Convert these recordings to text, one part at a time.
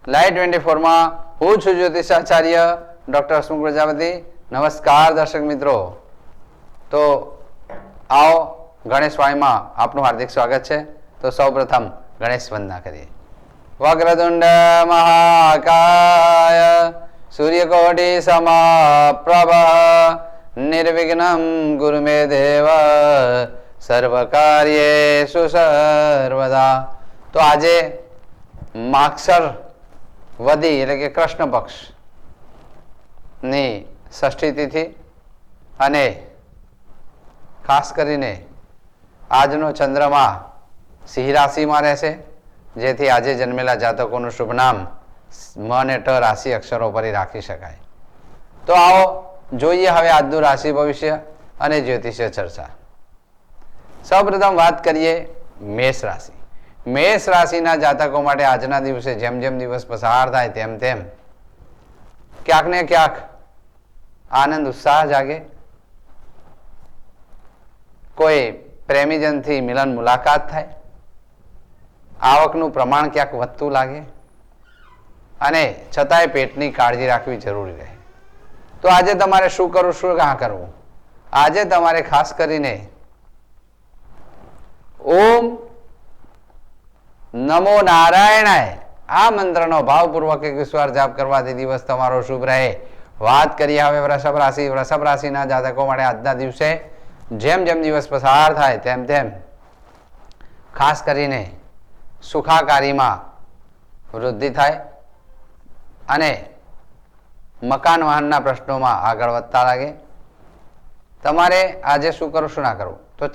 Live 24 માં હું છું જ્યોતિષાચાર્ય ડોક્ટર હસમુખ પ્રજાપતિ. નમસ્કાર દર્શક મિત્રો. તો આવો ગણેશ વાણીમાં આપનું હાર્દિક સ્વાગત છે. તો સૌપ્રથમ ગણેશ વંદના કરીએ. વક્રતુંડ મહાકાય સૂર્યકોટિ સમપ્રભ નિર્વિઘ્નમ ગુરુ મે દેવ સર્વ કાર્યેષુ સર્વદા. તો આજે માગસર વદી એટલે કે કૃષ્ણ પક્ષ ની ષષ્ઠી તિથિ અને ખાસ કરીને આજનો ચંદ્રમા સિંહ રાશિમાં રહેશે, જેથી આજે જન્મેલા જાતકોનું શુભ નામ મ અને ટ રાશિ અક્ષરો પર રાખી શકાય. તો આવો જોઈએ હવે આજનું રાશિ ભવિષ્ય અને જ્યોતિષીય ચર્ચા. સૌપ્રથમ વાત કરીએ મેષ રાશિ. મેષ રાશિના જાતકો માટે આજના દિવસે જેમ જેમ દિવસ પસાર થાય તેમ તેમ ક્યાંક ને ક્યાંક આનંદ ઉત્સાહ જાગે. કોઈ પ્રેમીજનથી મિલન મુલાકાત થાય, આવકનું પ્રમાણ ક્યાંક વધતું લાગે અને છતાંય પેટની કાળજી રાખવી જરૂરી રહે. તો આજે તમારે શું કરવું, શું કાં કરવું? આજે તમારે ખાસ કરીને ઓમ નમો નારાયણાય આ મંત્રનો ભાવપૂર્વક 21 વાર જાપ કરવાથી દિવસ તમારો શુભ રહે. વાત કરીએ હવે વૃષભ રાશિ. વૃષભ રાશિના જાતકો માટે આજના દિવસે જેમ જેમ દિવસ પસાર થાય તેમ તેમ ખાસ કરીને સુખાકારીમાં વૃદ્ધિ થાય અને મકાન વાહનના પ્રશ્નોમાં આગળ વધતા લાગે. તમારે આજે શું કરવું, શું ના કરવું? તો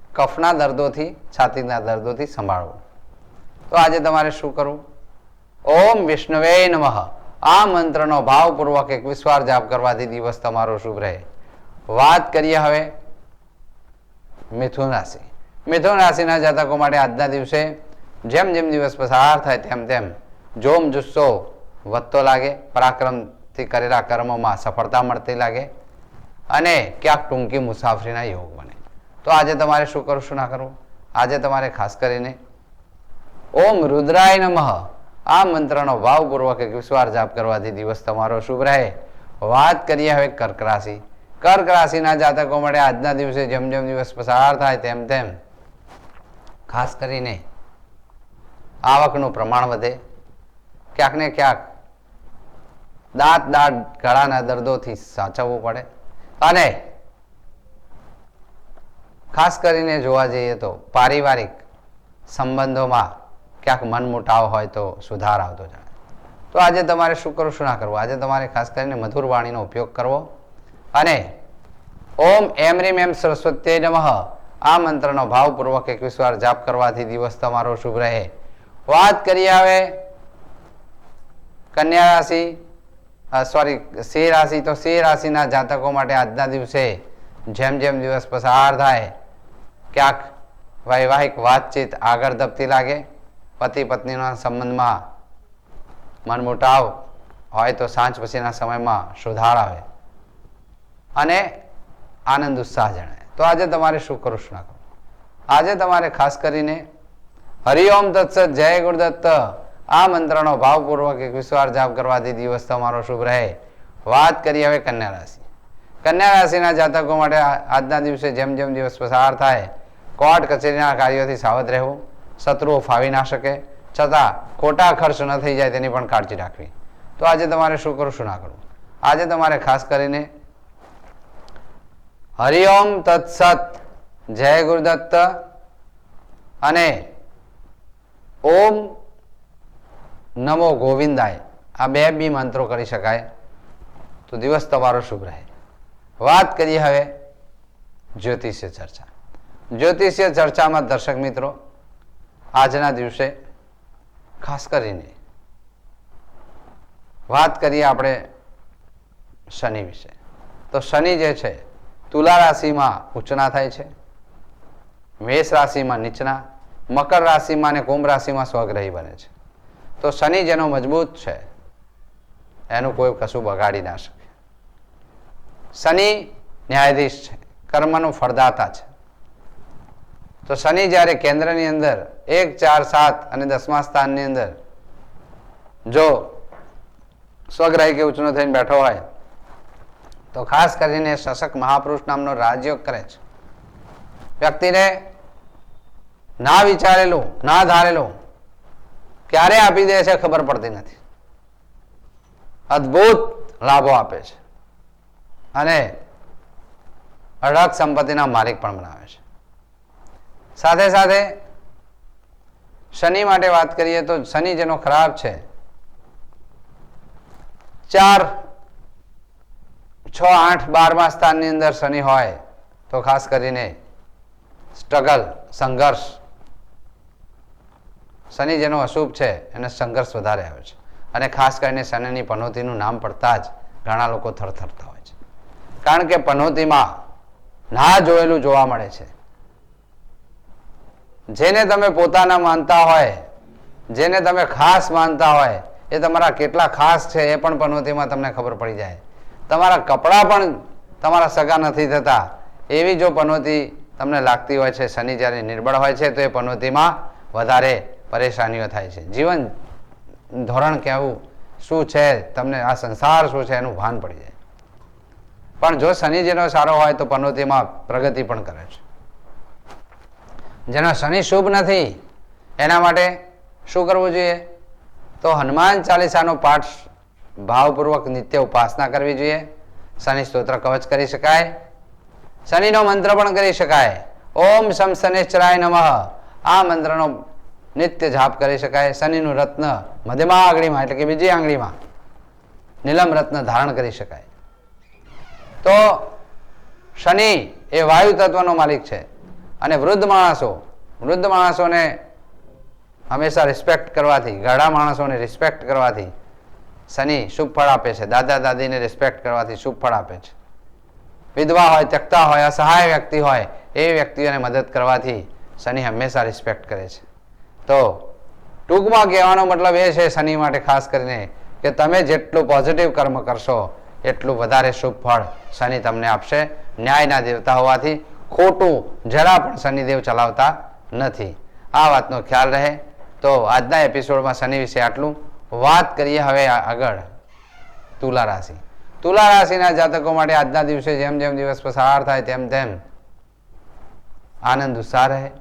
કફના દર્દોથી, છાતીના દર્દોથી સંભાળવું. તો આજે તમારે શું કરવું? ઓમ વિષ્ણવે નમઃ આ મંત્રનો ભાવપૂર્વક 21 વાર જાપ કરવાથી દિવસ તમારો શુભ રહે. વાત કરીએ હવે મિથુન રાશિ. મિથુન રાશિના જાતકો માટે આજના દિવસે જેમ જેમ દિવસ પસાર થાય તેમ તેમ જોમ જુસ્સો વધતો લાગે, પરાક્રમથી કરેલા કર્મોમાં સફળતા મળતી લાગે અને ક્યાંક ટૂંકી મુસાફરીના યોગ બને. તો આજે તમારે શું કરવું, શું ના કરવું? આજે તમારે ખાસ કરીને ઓમ રુદ્રાય નમઃ આ મંત્રનો ભાવપૂર્વક 21 વાર જાપ કરવાથી દિવસ તમારો શુભ રહે. વાત કરીએ હવે કર્ક રાશિ. કર્ક રાશિના જાતકો માટે આજના દિવસે જેમ જેમ દિવસ પસાર થાય તેમ તેમ ખાસ કરીને આવકનું પ્રમાણ વધે, ક્યાંક ને ક્યાંક દાંત ગળાના દર્દોથી સાચવવું પડે અને ખાસ કરીને જોવા જઈએ તો પારિવારિક સંબંધોમાં ક્યાંક મનમુટાવ હોય તો સુધાર આવતો જાય. તો આજે તમારે શું કરવું, શું ના કરવું? આજે તમારે ખાસ કરીને મધુર વાણીનો ઉપયોગ કરવો અને ઓમ એમ રીમ એમ સરસ્વતી નમઃ આ મંત્રનો ભાવપૂર્વક 21 વાર જાપ કરવાથી દિવસ તમારો શુભ રહે. વાત કરીએ હવે કન્યા રાશિ, સિંહ રાશિ. તો સિંહ રાશિના જાતકો માટે આજના દિવસે જેમ જેમ દિવસ પસાર થાય ક્યાંક વૈવાહિક વાતચીત આગળ ધપતી લાગે, પતિ પત્નીના સંબંધમાં મનમુટાવ હોય તો સાંજ પછીના સમયમાં સુધાર આવે અને આનંદ ઉત્સાહ જણાય. તો આજે તમારે શું કરવું, શું ના કરવું? આજે તમારે ખાસ કરીને હરિઓમ તત્સત જય ગુરુદત્ત આ મંત્રનો ભાવપૂર્વક 21 વાર જાપ કરવાથી દિવસ તમારો શુભ રહે. વાત કરીએ હવે કન્યા રાશિ. કન્યા રાશિના જાતકો માટે આજના દિવસે જેમ જેમ દિવસ પસાર થાય કોર્ટ કચેરીના કાર્યોથી સાવધ રહેવું. શત્રુઓ ફાવી ના શકે, છતાં ખોટા ખર્ચ ન થઈ જાય તેની પણ કાળજી રાખવી. તો આજે તમારે શું કરવું, શું ના કરવું? આજે તમારે ખાસ કરીને હરિઓમ તત્સત જય ગુરુદત્ત અને ઓમ નમો ગોવિંદાય આ બે મંત્રો કરી શકાય તો દિવસ તમારો શુભ રહે. વાત કરીએ હવે જ્યોતિષીય ચર્ચા. જ્યોતિષીય ચર્ચામાં દર્શક મિત્રો આજના દિવસે ખાસ કરીને વાત કરીએ આપણે શનિ વિશે. તો શનિ જે છે તુલા રાશિમાં ઉચ્ચના થાય છે, મેષ રાશિમાં નીચના, મકર રાશિમાં અને કુંભ રાશિમાં સ્વગ્રહી બને છે. તો શનિ જેનો મજબૂત છે એનું કોઈ કશું બગાડી ના શકે. શનિ ન્યાયાધીશ છે, કર્મનું ફળદાતા છે. તો શનિ જ્યારે કેન્દ્રની અંદર 1, 4, 7 અને 10મા સ્થાનની અંદર જો સ્વગ્રાહી કે ઉચનો થઈને બેઠો હોય તો ખાસ કરીને શશક મહાપુરુષ નામનો રાજયોગ કરે છે. વ્યક્તિને ના વિચારેલું ના ધારેલું ક્યારે આપી દે છે ખબર પડતી નથી. અદ્ભુત લાભો આપે છે અને અઢળક સંપત્તિના માલિક પણ બનાવે છે. સાથે સાથે શનિ માટે વાત કરીએ તો શનિ જેનો ખરાબ છે, 4, 6, 8, 12મા સ્થાનની અંદર શનિ હોય તો ખાસ કરીને સ્ટ્રગલ, સંઘર્ષ. શનિ જેનો અશુભ છે એને સંઘર્ષ વધારે આવે છે અને ખાસ કરીને શનિની પનોતીનું નામ પડતા જ ઘણા લોકો થરથરતા હોય છે. કારણ કે પનોતીમાં ના જોયેલું જોવા મળે છે. જેને તમે પોતાના માનતા હોય, જેને તમે ખાસ માનતા હોય, એ તમારા કેટલા ખાસ છે એ પણ પનોતીમાં તમને ખબર પડી જાય. તમારા કપડાં પણ તમારા સગા નથી થતા એવી જો પનોતી તમને લાગતી હોય છે, શનિ જ્યારે નિર્બળ હોય છે તો એ પનોતીમાં વધારે પરેશાનીઓ થાય છે. જીવન ધોરણ કેવું શું છે, તમને આ સંસાર શું છે એનું ભાન પડી જાય. પણ જો શનિ જેનો સારો હોય તો પનોતીમાં પ્રગતિ પણ કરે છે. જેનો શનિ શુભ નથી એના માટે શું કરવું જોઈએ? તો હનુમાન ચાલીસાનો પાઠ ભાવપૂર્વક નિત્ય ઉપાસના કરવી જોઈએ. શનિ સ્તોત્ર કવચ કરી શકાય, શનિનો મંત્ર પણ કરી શકાય. ઓમ શમ શનિશ્ચરાય નમઃ આ મંત્રનો નિત્ય જાપ કરી શકાય. શનિનું રત્ન મધ્યમા આંગળીમાં એટલે કે બીજી આંગળીમાં નીલમ રત્ન ધારણ કરી શકાય. તો શનિ એ વાયુ તત્વનો માલિક છે અને વૃદ્ધ માણસોને હંમેશા રિસ્પેક્ટ કરવાથી, ઘરડા માણસોને રિસ્પેક્ટ કરવાથી શનિ શુભ ફળ આપે છે. દાદા દાદીને રિસ્પેક્ટ કરવાથી શુભ ફળ આપે છે. વિધવા હોય, ત્યક્તા હોય, અસહાય વ્યક્તિ હોય એ વ્યક્તિઓને મદદ કરવાથી શનિ હંમેશા રિસ્પેક્ટ કરે છે. તો ટૂંકમાં કહેવાનો મતલબ એ છે શનિ માટે ખાસ કરીને કે તમે જેટલું પોઝિટિવ કર્મ કરશો એટલું વધારે શુભ ફળ શનિ તમને આપશે. ન્યાયના દેવતા હોવાથી ખોટું જરા પણ શનિદેવ ચલાવતા નથી. આ વાતનો ખ્યાલ રહે. તો આજના એપિસોડમાં શનિ વિશે આટલું. વાત કરીએ હવે આગળ તુલા રાશિ. તુલા રાશિના જાતકો માટે આજના દિવસે જેમ જેમ દિવસ પસાર થાય તેમ તેમ આનંદ ઉત્સાહ રહે.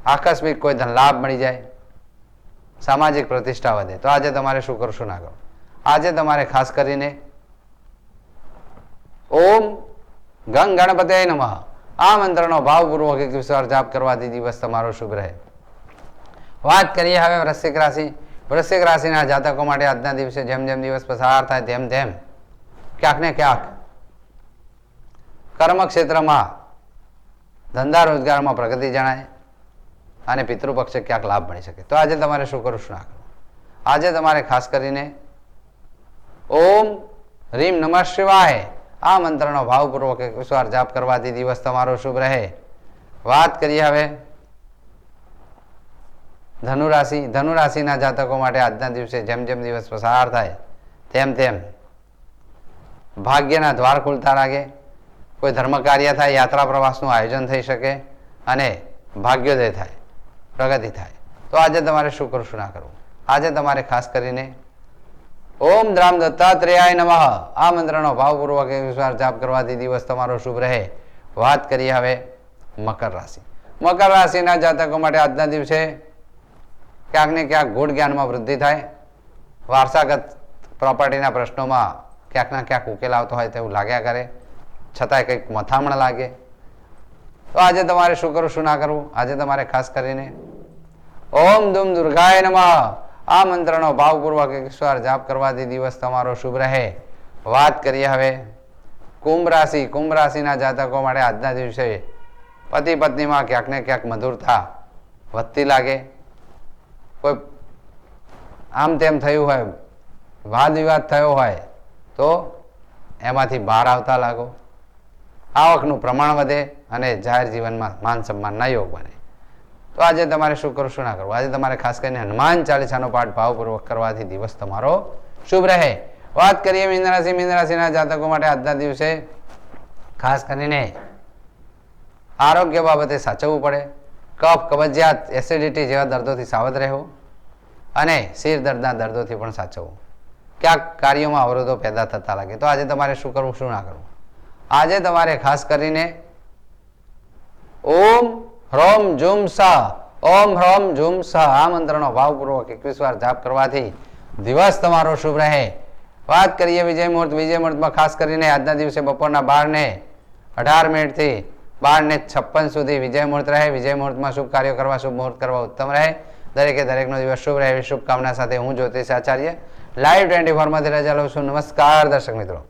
આકસ્મિક કોઈ ધન લાભ મળી જાય, સામાજિક પ્રતિષ્ઠા વધે. તો આજે તમારે શું કરશું ના કરો? આજે તમારે ખાસ કરીને ઓમ ગંગ ગણપતે નમઃ આ મંત્રનો ભાવપૂર્વક 21 વાર જાપ કરવાથી દિવસ તમારો શુભ રહે. વાત કરીએ હવે વૃશ્ચિક રાશિ. વૃશ્ચિક રાશિના જાતકો માટે આજના દિવસે જેમ જેમ દિવસ પસાર થાય તેમ તેમ ક્યાંક ને ક્યાંક કર્મક્ષેત્રમાં, ધંધા રોજગારમાં પ્રગતિ જણાય અને પિતૃપક્ષે ક્યાંક લાભ મળી શકે. તો આજે તમારે શું કરવું શું ના કરવું? આજે તમારે ખાસ કરીને ઓમ રીમ નમઃ શિવાય આ મંત્રનો ભાવપૂર્વક 21 વાર જાપ કરવાથી દિવસ તમારો શુભ રહે. વાત કરીએ હવે ધનુરાશિ. ધનુરાશિના જાતકો માટે આજના દિવસે જેમ જેમ દિવસ પસાર થાય તેમ તેમ ભાગ્યના દ્વાર ખુલતા લાગે. કોઈ ધર્મ કાર્ય થાય, યાત્રા પ્રવાસનું આયોજન થઈ શકે અને ભાગ્યોદય થાય, પ્રગતિ થાય. તો આજે તમારે શું કરવું શું ના કરવું? આજે તમારે ખાસ કરીને ઓમ દ્રામ દત્તાત્રેયાય નમઃ આ મંત્રનો ભાવપૂર્વક 21 વાર જાપ કરવાથી દિવસ તમારો શુભ રહે. વાત કરીએ હવે મકર રાશિ. મકર રાશિના જાતકો માટે આજના દિવસે ક્યાંક ને ક્યાંક ગૂઢ જ્ઞાનમાં વૃદ્ધિ થાય. વારસાગત પ્રોપર્ટીના પ્રશ્નોમાં ક્યાંક ના ક્યાંક ઉકેલ આવતો હોય તેવું લાગ્યા કરે, છતાંય કંઈક મથામણ લાગે. તો આજે તમારે શું કરવું શું ના કરવું? આજે તમારે ખાસ કરીને ઓમ દુમ દુર્ગાય નમઃ આ મંત્રનો ભાવપૂર્વક 21 વાર જાપ કરવાથી દિવસ તમારો શુભ રહે. વાત કરીએ હવે કુંભ રાશિ. કુંભ રાશિના જાતકો માટે આજના દિવસે પતિ પત્નીમાં ક્યાંક ને ક્યાંક મધુરતા વધતી લાગે. કોઈ આમ તેમ થયું હોય, વાદ વિવાદ થયો હોય તો એમાંથી બહાર આવતા લાગો. આવકનું પ્રમાણ વધે અને જાહેર જીવનમાં માન સન્માનના યોગ બને. તો આજે તમારે શું કરવું શું ના કરવું? આજે તમારે ખાસ કરીને હનુમાન ચાલીસાનો પાઠ ભાવપૂર્વક કરવાથી દિવસ તમારો શુભ રહે. વાત કરીએ મીન રાશિ. મીન રાશિના જાતકો માટે આજના દિવસે ખાસ કરીને આરોગ્ય બાબતે સાચવવું પડે. કફ, કબજિયાત, એસિડિટી જેવા દર્દોથી સાવધ રહેવું. અને શિર દર્દના દર્દોથી પણ સાચવવું. ક્યાંક કાર્યોમાં અવરોધો પેદા થતા લાગે તો આજે તમારે શું કરવું, શું ના કરવું? આજે તમારે ખાસ કરીને ઓમ હ્રોમ ઝુમ સા, ઓમ હ્રોમ ઝુમ સા આ મંત્રનો ભાવપૂર્વક 21 વાર જાપ કરવાથી દિવસ તમારો શુભ રહે. વાત કરીએ વિજય મુહૂર્ત. વિજય મુહૂર્તમાં ખાસ કરીને આજના દિવસે બપોરના 12:18 થી 12:56 સુધી વિજય મુહૂર્ત રહે. વિજય મુહૂર્તમાં શુભ કાર્યો કરવા, શુભ મુહૂર્ત કરવા ઉત્તમ રહે. દરેકે દરેકનો દિવસ શુભ રહે એવી શુભકામના સાથે હું જ્યોતિષ આચાર્ય લાઈવ 24 માંથી રજા લઉં છું. નમસ્કાર દર્શક મિત્રો.